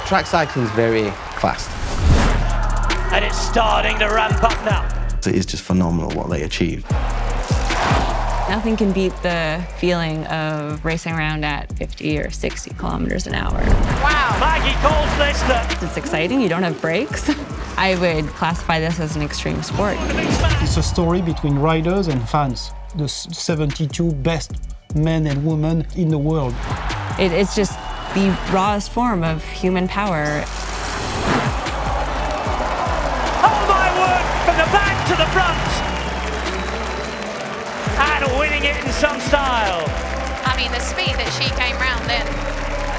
Track cycling is very fast. And it's starting to ramp up now. It is just phenomenal what they achieved. Nothing can beat the feeling of racing around at 50 or 60 kilometers an hour. Wow. Maggie calls Lister. It's exciting, you don't have brakes. I would classify this as an extreme sport. It's a story between riders and fans, the 72 best men and women in the world. It's just the rawest form of human power. Oh my word, from the back to the front. And winning it in some style. I mean, the speed that she came round then,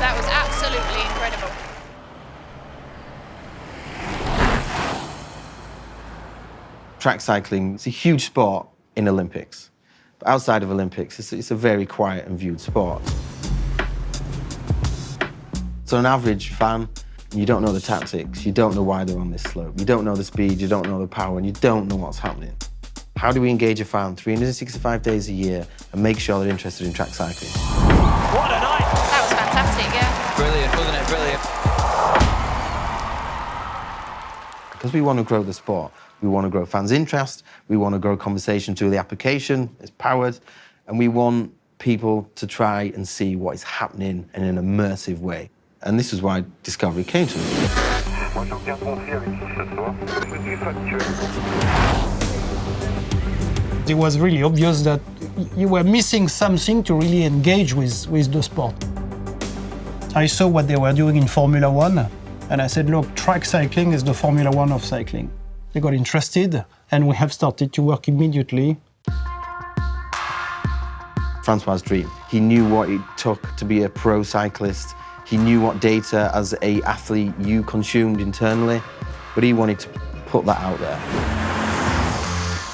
that was absolutely incredible. Track cycling is a huge sport in Olympics. But outside of Olympics, it's a very quiet and viewed sport. So an average fan, you don't know the tactics, you don't know why they're on this slope, you don't know the speed, you don't know the power, and you don't know what's happening. How do we engage a fan 365 days a year and make sure they're interested in track cycling? What a night! That was fantastic, yeah. Brilliant, wasn't it? Brilliant. Because we want to grow the sport, we want to grow fans' interest, we want to grow conversation through the application, it's powered, and we want people to try and see what is happening in an immersive way. And this is why Discovery came to me. It was really obvious that you were missing something to really engage with the sport. I saw what they were doing in Formula One, and I said, look, track cycling is the Formula One of cycling. They got interested, and we have started to work immediately. Francois' dream. He knew what it took to be a pro cyclist. He knew what data as an athlete you consumed internally, but he wanted to put that out there.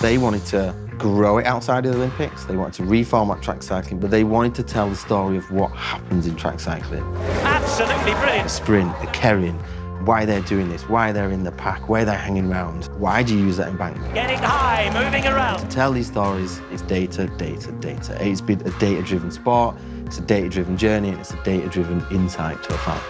They wanted to grow it outside of the Olympics. They wanted to reformat track cycling, but they wanted to tell the story of what happens in track cycling. Absolutely brilliant. A sprint, a carrying, why they're doing this, why they're in the pack, where they're hanging around, why do you use that embankment? Getting high, moving around. To tell these stories, it's data, data, data. It's been a data-driven sport, it's a data-driven journey, and it's a data-driven insight to a fan.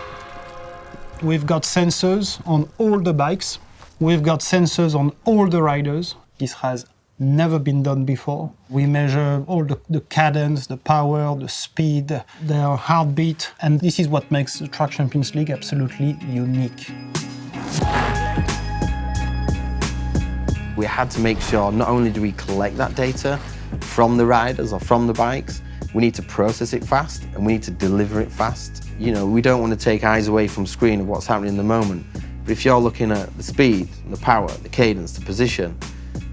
We've got sensors on all the bikes. We've got sensors on all the riders. This has never been done before. We measure all the cadence, the power, the speed, their heartbeat, and this is what makes the Track Champions League absolutely unique. We had to make sure not only do we collect that data from the riders or from the bikes, we need to process it fast and we need to deliver it fast. You know, we don't want to take eyes away from screen of what's happening in the moment. But if you're looking at the speed, the power, the cadence, the position,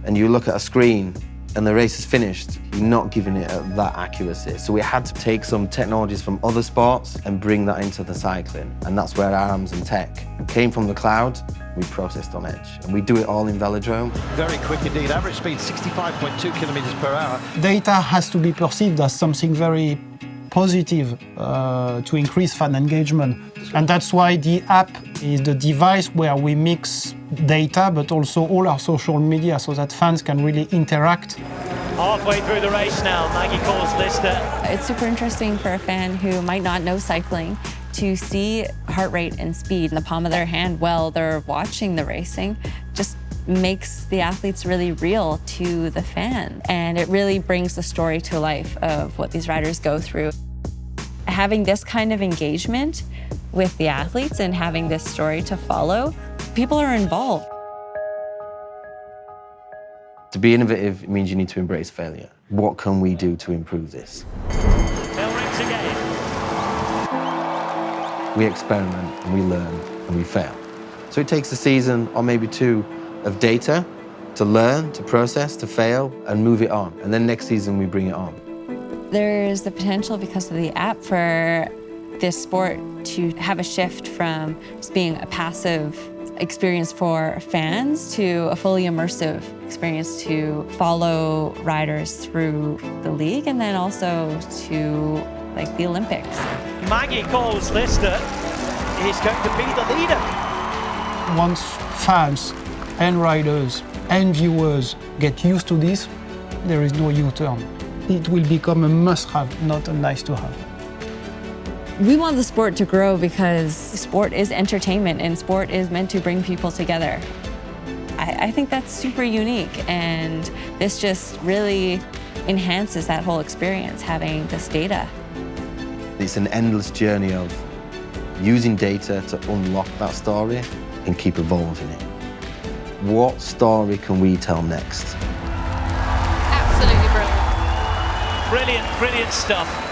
and you look at a screen and the race is finished, you're not giving it that accuracy. So we had to take some technologies from other sports and bring that into the cycling. And that's where arms and tech came from the cloud, we processed on edge. And we do it all in velodrome. Very quick indeed. Average speed 65.2 kilometers per hour. Data has to be perceived as something very positive to increase fan engagement. And that's why the app is the device where we mix data, but also all our social media so that fans can really interact. Halfway through the race now, Maggie calls Lister. It's super interesting for a fan who might not know cycling to see heart rate and speed in the palm of their hand while they're watching the racing. Just makes the athletes really real to the fan. And it really brings the story to life of what these riders go through. Having this kind of engagement with the athletes and having this story to follow, people are involved. To be innovative, it means you need to embrace failure. What can we do to improve this? Bell rings again. We experiment and we learn and we fail. So it takes a season or maybe two of data to learn, to process, to fail, and move it on. And then next season we bring it on. There's the potential because of the app for this sport to have a shift from just being a passive experience for fans to a fully immersive experience to follow riders through the league and then also to like the Olympics. Maggie calls Lister. He's going to be the leader. Once fans and riders and viewers get used to this, there is no U-turn. It will become a must-have, not a nice-to-have. We want the sport to grow because sport is entertainment and sport is meant to bring people together. I think that's super unique, and this just really enhances that whole experience, having this data. It's an endless journey of using data to unlock that story and keep evolving it. What story can we tell next? Absolutely brilliant. Brilliant, brilliant stuff.